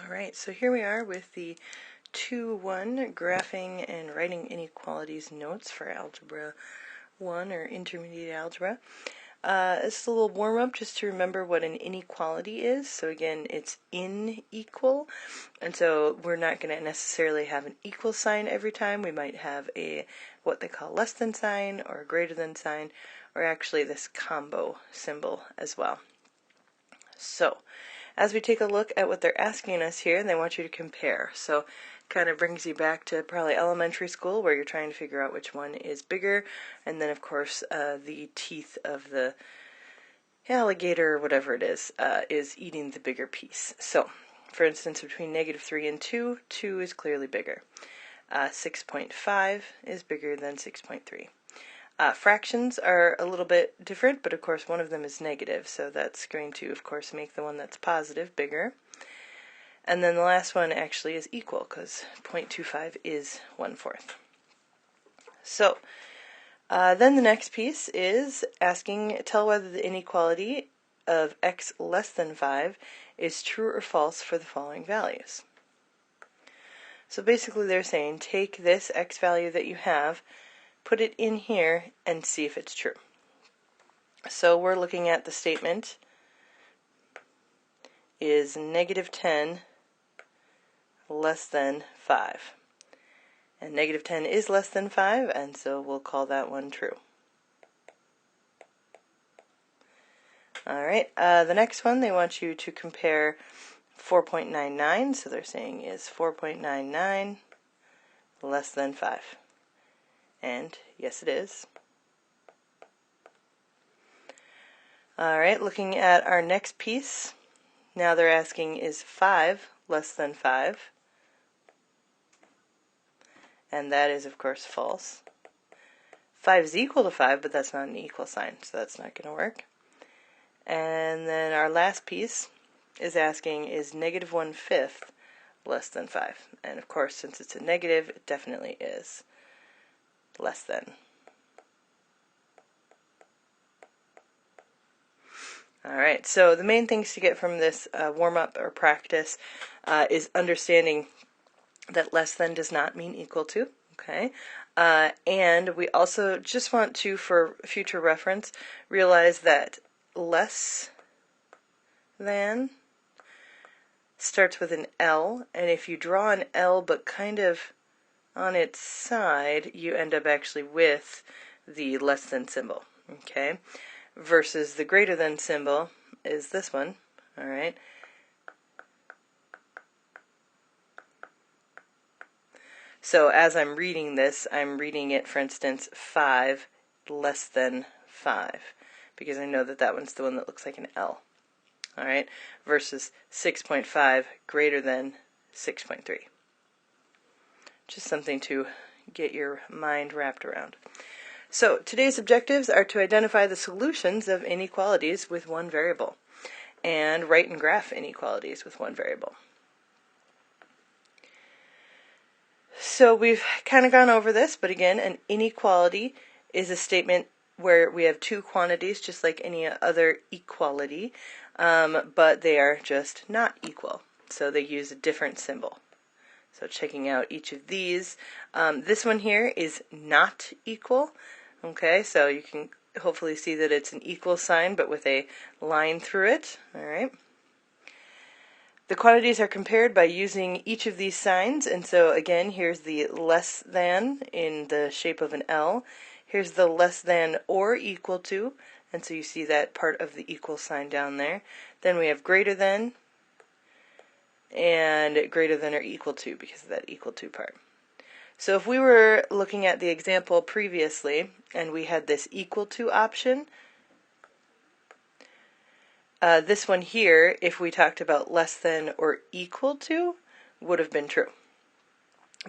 Alright, so here we are with the 2-1 graphing and writing inequalities notes for Algebra 1 or Intermediate Algebra. This is a little warm-up just to remember what an inequality is. So again, it's unequal, and so we're not going to necessarily have an equal sign every time. We might have a what they call less than sign or a greater than sign, or actually this combo symbol as well. So as we take a look at what they're asking us here, they want you to compare. So kind of brings you back to probably elementary school where you're trying to figure out which one is bigger, and then of course the teeth of the alligator or whatever it is eating the bigger piece. So for instance, between -3 and 2, 2 is clearly bigger. 6.5 is bigger than 6.3. Fractions are a little bit different, but of course one of them is negative, so that's going to, of course, make the one that's positive bigger. And then the last one actually is equal, because 0.25 is 1/4. So, then the next piece is asking, tell whether the inequality of x less than 5 is true or false for the following values. So basically they're saying, take this x value that you have, put it in here, and see if it's true. So we're looking at the statement is -10 less than 5. And -10 is less than 5, and so we'll call that one true. Alright, the next one, they want you to compare 4.99, so they're saying is 4.99 less than 5. And yes, it is. Alright, looking at our next piece, now they're asking is 5 less than 5? And that is, of course, false. 5 is equal to 5, but that's not an equal sign, so that's not going to work. And then our last piece is asking is -1/5 less than 5? And of course, since it's a negative, it definitely is less than. Alright, so the main things to get from this warm-up or practice is understanding that less than does not mean equal to, okay? And we also just want to, for future reference, realize that less than starts with an L, and if you draw an L but kind of on its side, you end up actually with the less than symbol, okay? Versus the greater than symbol is this one, alright? So as I'm reading this, I'm reading it, for instance, 5 less than 5, because I know that that one's the one that looks like an L, alright? Versus 6.5 greater than 6.3. Just something to get your mind wrapped around. So today's objectives are to identify the solutions of inequalities with one variable and write and graph inequalities with one variable. So we've kind of gone over this, but again, an inequality is a statement where we have two quantities just like any other equality, but they are just not equal. So they use a different symbol. So checking out each of these, this one here is not equal. Okay, so you can hopefully see that it's an equal sign, but with a line through it. All right. The quantities are compared by using each of these signs, and so again, here's the less than in the shape of an L. Here's the less than or equal to, and so you see that part of the equal sign down there. Then we have greater than, and greater than or equal to because of that equal to part. So if we were looking at the example previously and we had this equal to option, this one here, if we talked about less than or equal to, would have been true.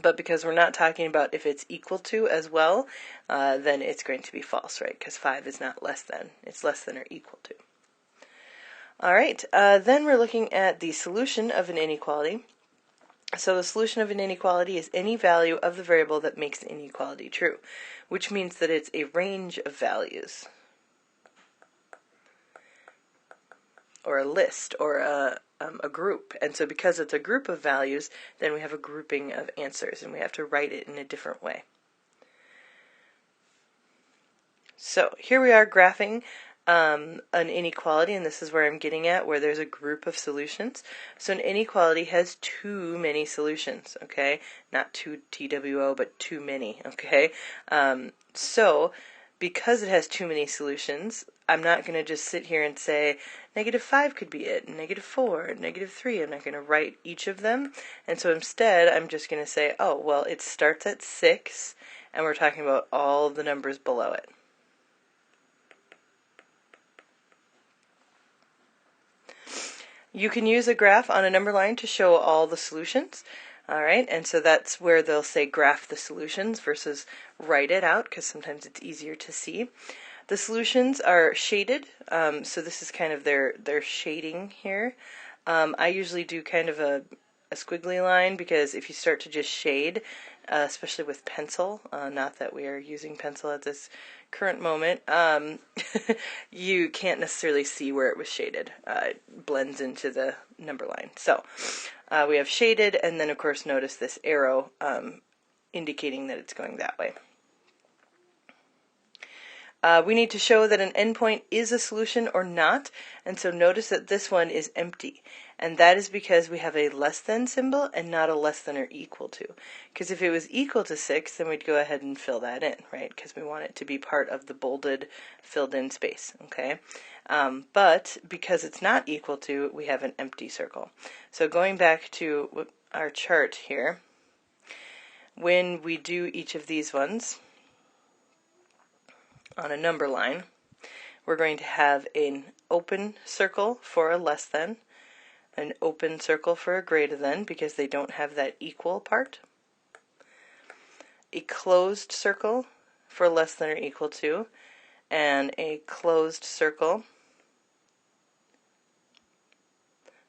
But because we're not talking about if it's equal to as well, then it's going to be false, right? Because 5 is not less than. It's less than or equal to. Alright, then we're looking at the solution of an inequality. So the solution of an inequality is any value of the variable that makes the inequality true, which means that it's a range of values, or a list, or a a group. And so because it's a group of values, then we have a grouping of answers, and we have to write it in a different way. So here we are graphing an inequality, and this is where I'm getting at, where there's a group of solutions. So an inequality has too many solutions, okay? Not too TWO, but too many, okay? So because it has too many solutions, I'm not going to just sit here and say -5 could be it, -4, -3. I'm not going to write each of them. And so instead, I'm just going to say, oh, well, it starts at 6, and we're talking about all the numbers below it. You can use a graph on a number line to show all the solutions. All right, and so that's where they'll say graph the solutions versus write it out, because sometimes it's easier to see. The solutions are shaded, so this is kind of their shading here. I usually do kind of a squiggly line, because if you start to just shade, especially with pencil, not that we are using pencil at this current moment, you can't necessarily see where it was shaded. It blends into the number line. So we have shaded, and then of course notice this arrow indicating that it's going that way. We need to show that an endpoint is a solution or not, and so notice that this one is empty, and that is because we have a less than symbol and not a less than or equal to. Because if it was equal to 6, then we'd go ahead and fill that in, right? Because we want it to be part of the bolded, filled in space, okay? But because it's not equal to, we have an empty circle. So going back to our chart here, when we do each of these ones on a number line, we're going to have an open circle for a less than, an open circle for a greater than, because they don't have that equal part, a closed circle for less than or equal to, and a closed circle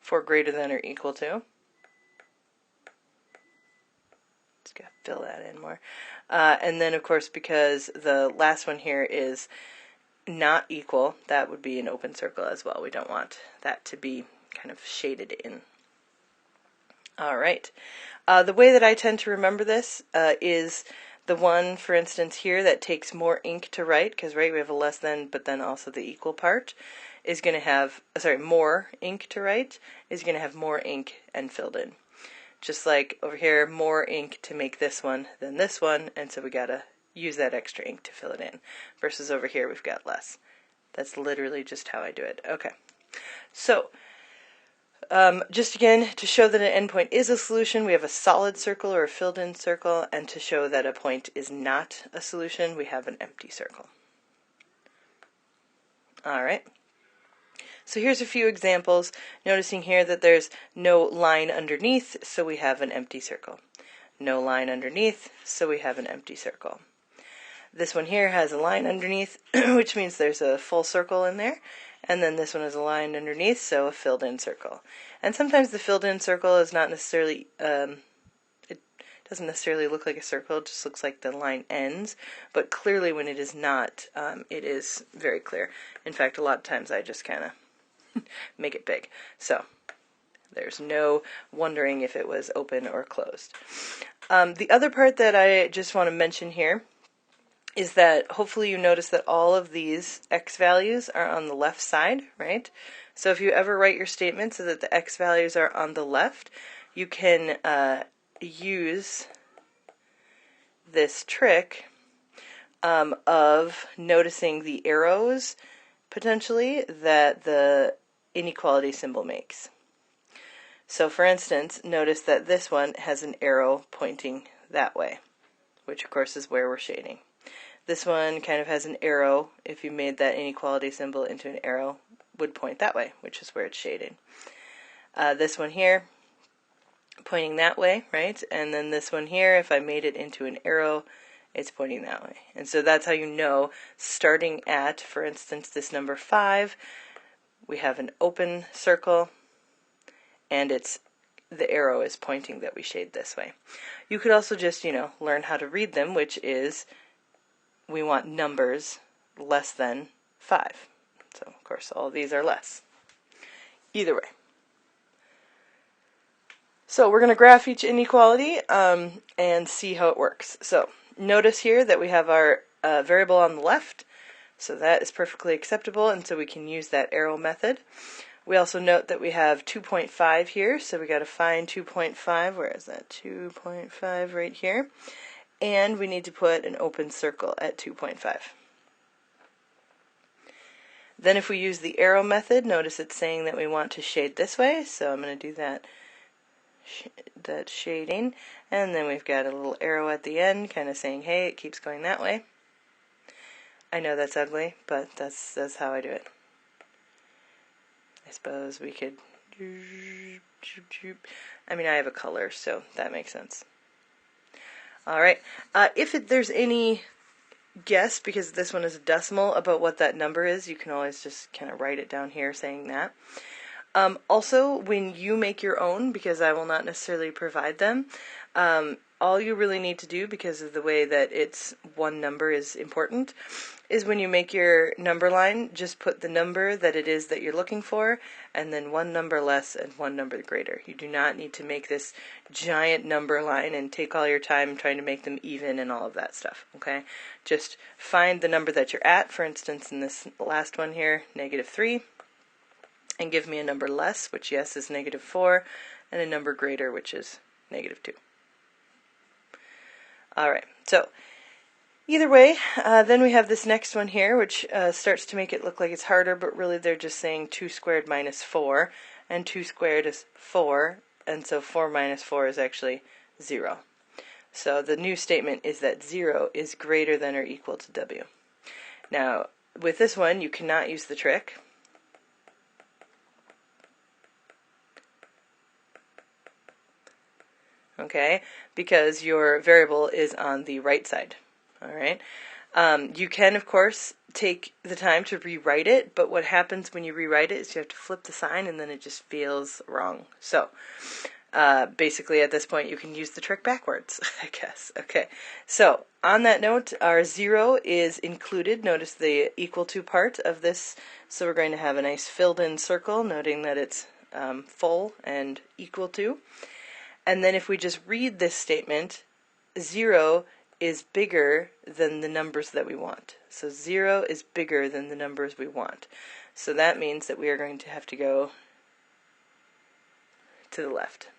for greater than or equal to. Just gotta fill that in more. And then of course, because the last one here is not equal, that would be an open circle as well. We don't want that to be kind of shaded in. All right. The way that I tend to remember this is the one, for instance, here that takes more ink to write, because right, we have a less than, but then also the equal part is going to have, more ink to write is going to have more ink and filled in. Just like over here, more ink to make this one than this one, and so we gotta use that extra ink to fill it in. Versus over here, we've got less. That's literally just how I do it. Okay, so just again, to show that an endpoint is a solution, we have a solid circle or a filled-in circle, and to show that a point is not a solution, we have an empty circle. All right. So here's a few examples, noticing here that there's no line underneath, so we have an empty circle. No line underneath, so we have an empty circle. This one here has a line underneath, which means there's a full circle in there, and then this one has a line underneath, so a filled-in circle. And sometimes the filled-in circle is not necessarily, it doesn't necessarily look like a circle, it just looks like the line ends, but clearly when it is not, it is very clear. In fact, a lot of times I just kind of make it big. So there's no wondering if it was open or closed. The other part that I just want to mention here is that hopefully you notice that all of these x values are on the left side, right? So if you ever write your statement so that the x values are on the left, you can use this trick of noticing the arrows potentially that the inequality symbol makes. So for instance, notice that this one has an arrow pointing that way, which of course is where we're shading. This one kind of has an arrow, if you made that inequality symbol into an arrow, would point that way, which is where it's shaded. This one here, pointing that way, right? And then this one here, if I made it into an arrow, it's pointing that way. And so that's how you know, starting at, for instance, this number 5, we have an open circle, and the arrow is pointing that we shade this way. You could also just, learn how to read them, which is we want numbers less than 5. So, of course, all of these are less. Either way. So we're going to graph each inequality and see how it works. So notice here that we have our variable on the left, so that is perfectly acceptable, and so we can use that arrow method. We also note that we have 2.5 here, so we got to find 2.5. Where is that? 2.5 right here. And we need to put an open circle at 2.5. Then if we use the arrow method, notice it's saying that we want to shade this way, so I'm going to do that shading, and then we've got a little arrow at the end kind of saying, hey, it keeps going that way. I know that's ugly, but that's how I do it. I suppose we could, I mean, I have a color, so that makes sense. Alright, if there's any guess, because this one is a decimal, about what that number is, you can always just kind of write it down here saying that. Also, when you make your own, because I will not necessarily provide them, all you really need to do, because of the way that it's one number is important, is when you make your number line, just put the number that it is that you're looking for, and then one number less and one number greater. You do not need to make this giant number line and take all your time trying to make them even and all of that stuff, okay? Just find the number that you're at, for instance, in this last one here, -3, and give me a number less, which yes is -4, and a number greater, which is -2. Alright, so either way, then we have this next one here, which starts to make it look like it's harder, but really they're just saying 2 squared minus 4, and 2 squared is 4, and so 4 minus 4 is actually 0. So the new statement is that 0 is greater than or equal to w. Now, with this one, you cannot use the trick. Okay, because your variable is on the right side. Alright, you can of course take the time to rewrite it, but what happens when you rewrite it is you have to flip the sign and then it just feels wrong. So basically at this point you can use the trick backwards, I guess. Okay, so on that note, our 0 is included. Notice the equal to part of this, so we're going to have a nice filled in circle, noting that it's full and equal to. And then if we just read this statement, 0 is bigger than the numbers that we want. So 0 is bigger than the numbers we want. So that means that we are going to have to go to the left.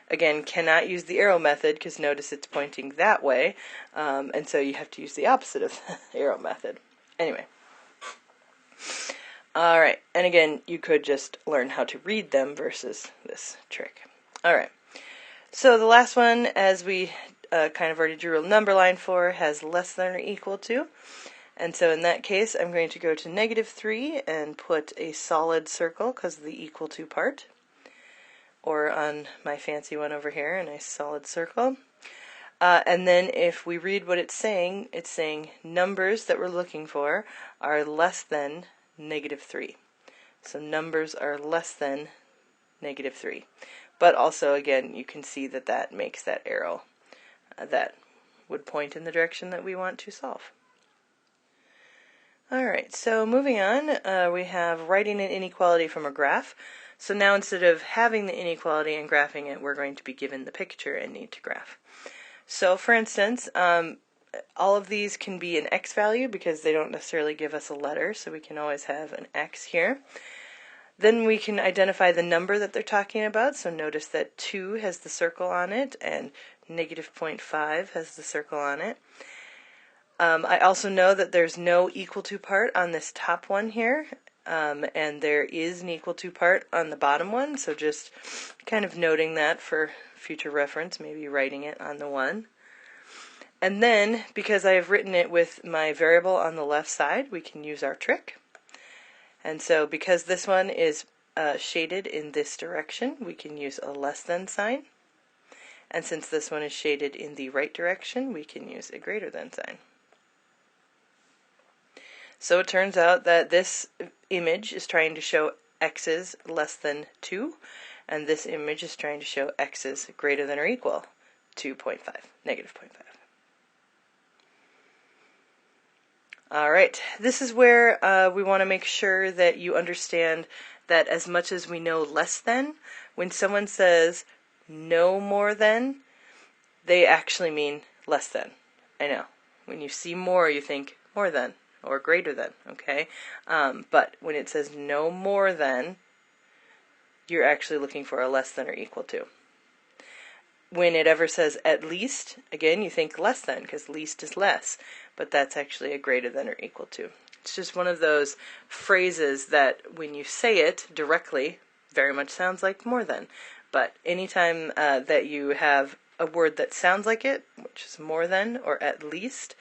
Again, cannot use the arrow method because notice it's pointing that way, and so you have to use the opposite of the arrow method. Anyway. Alright, and again, you could just learn how to read them versus this trick. Alright, so the last one, as we kind of already drew a number line for, has less than or equal to. And so in that case, I'm going to go to -3 and put a solid circle because of the equal to part. Or on my fancy one over here, a nice solid circle. And then if we read what it's saying numbers that we're looking for are less than -3. So numbers are less than -3. But also, again, you can see that that makes that arrow that would point in the direction that we want to solve. Alright, so moving on, we have writing an inequality from a graph. So now instead of having the inequality and graphing it, we're going to be given the picture and need to graph. So for instance, all of these can be an x value because they don't necessarily give us a letter, so we can always have an x here. Then we can identify the number that they're talking about, so notice that 2 has the circle on it and -0.5 has the circle on it. I also know that there's no equal to part on this top one here, and there is an equal to part on the bottom one, so just kind of noting that for future reference, maybe writing it on the one. And then, because I have written it with my variable on the left side, we can use our trick. And so because this one is shaded in this direction, we can use a less than sign. And since this one is shaded in the right direction, we can use a greater than sign. So it turns out that this image is trying to show x's less than 2, and this image is trying to show x's greater than or equal to -0.5. Alright, this is where we want to make sure that you understand that as much as we know less than, when someone says no more than, they actually mean less than. I know. When you see more, you think more than or greater than, okay? But when it says no more than, you're actually looking for a less than or equal to. When it ever says at least, again, you think less than, because least is less, but that's actually a greater than or equal to. It's just one of those phrases that when you say it directly, very much sounds like more than. But anytime that you have a word that sounds like it, which is more than or at least,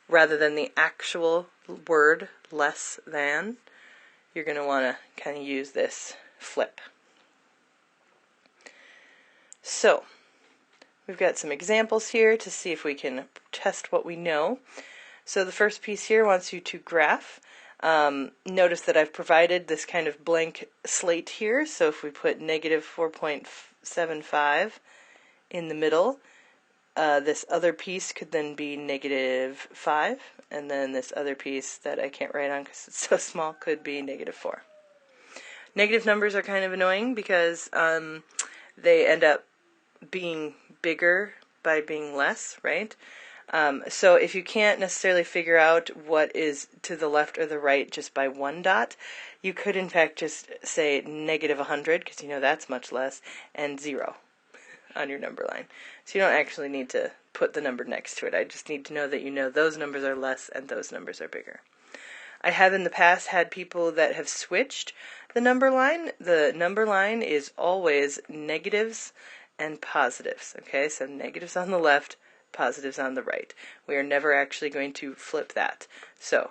rather than the actual word less than, you're going to want to kind of use this flip. So, we've got some examples here to see if we can test what we know. So the first piece here wants you to graph. Notice that I've provided this kind of blank slate here, so if we put negative 4.75 in the middle, this other piece could then be negative 5, and then this other piece that I can't write on because it's so small could be negative 4. Negative numbers are kind of annoying because they end up being bigger by being less, right? So if you can't necessarily figure out what is to the left or the right just by one dot, you could in fact just say negative 100, because you know that's much less, and 0 on your number line. So you don't actually need to put the number next to it. I just need to know that you know those numbers are less and those numbers are bigger. I have in the past had people that have switched the number line. The number line is always negatives and positives, okay? So negatives on the left, positives on the right. We are never actually going to flip that. So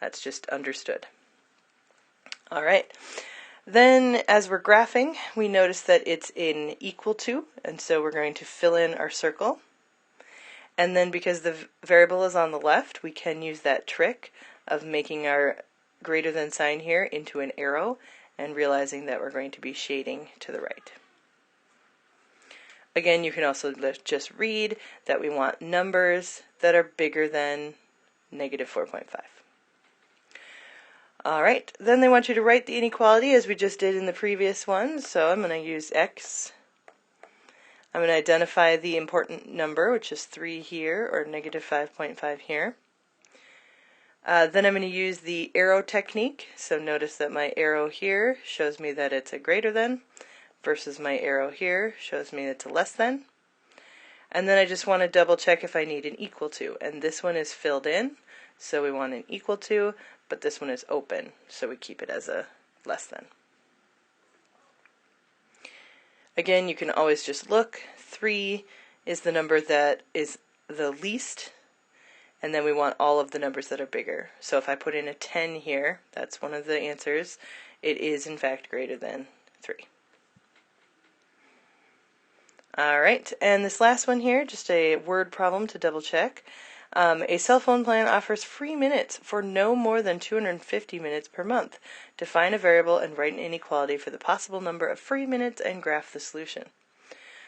that's just understood. All right. Then as we're graphing, we notice that it's in equal to, and so we're going to fill in our circle. And then because the variable is on the left, we can use that trick of making our greater than sign here into an arrow and realizing that we're going to be shading to the right. Again, you can also just read that we want numbers that are bigger than negative 4.5. All right, then they want you to write the inequality as we just did in the previous one. So I'm going to use x. I'm going to identify the important number, which is 3 here, or negative 5.5 here. Then I'm going to use the arrow technique. So notice that my arrow here shows me that it's a greater than, versus my arrow here shows me it's a less than. And then I just want to double check if I need an equal to. And this one is filled in, so we want an equal to, but this one is open, so we keep it as a less than. Again, you can always just look. 3 is the number that is the least, and then we want all of the numbers that are bigger. So if I put in a 10 here, that's one of the answers. It is in fact greater than 3. Alright, and this last one here, just a word problem to double check. A cell phone plan offers free minutes for no more than 250 minutes per month. Define a variable and write an inequality for the possible number of free minutes and graph the solution.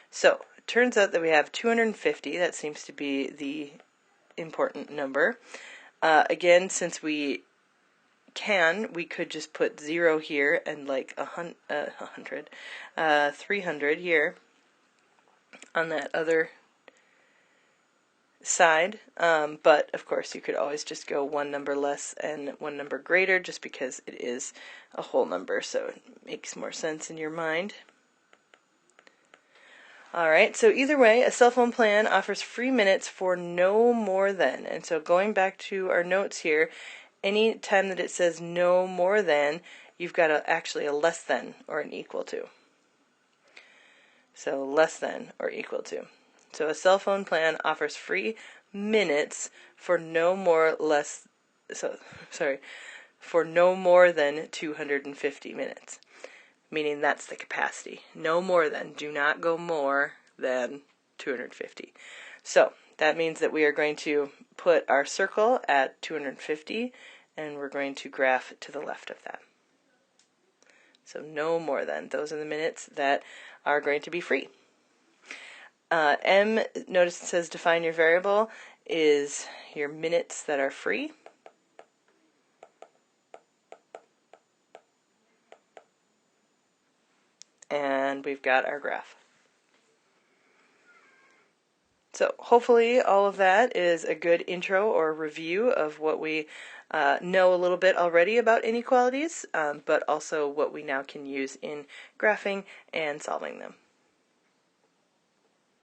So, it turns out that we have 250. That seems to be the important number. Again, since we could just put 0 here and like 300 here on that other side, but of course you could always just go one number less and one number greater just because it is a whole number, so it makes more sense in your mind. Alright, so either way, a cell phone plan offers free minutes for no more than, and so going back to our notes here, any time that it says no more than, you've got actually a less than or an equal to. So less than or equal to. So a cell phone plan offers free minutes for no more than 250 minutes. Meaning that's the capacity. No more than. Do not go more than 250. So that means that we are going to put our circle at 250 and we're going to graph to the left of that. So no more than. Those are the minutes that are going to be free. M, notice it says define your variable, is your minutes that are free. and we've got our graph. So hopefully all of that is a good intro or review of what we know a little bit already about inequalities, but also what we now can use in graphing and solving them.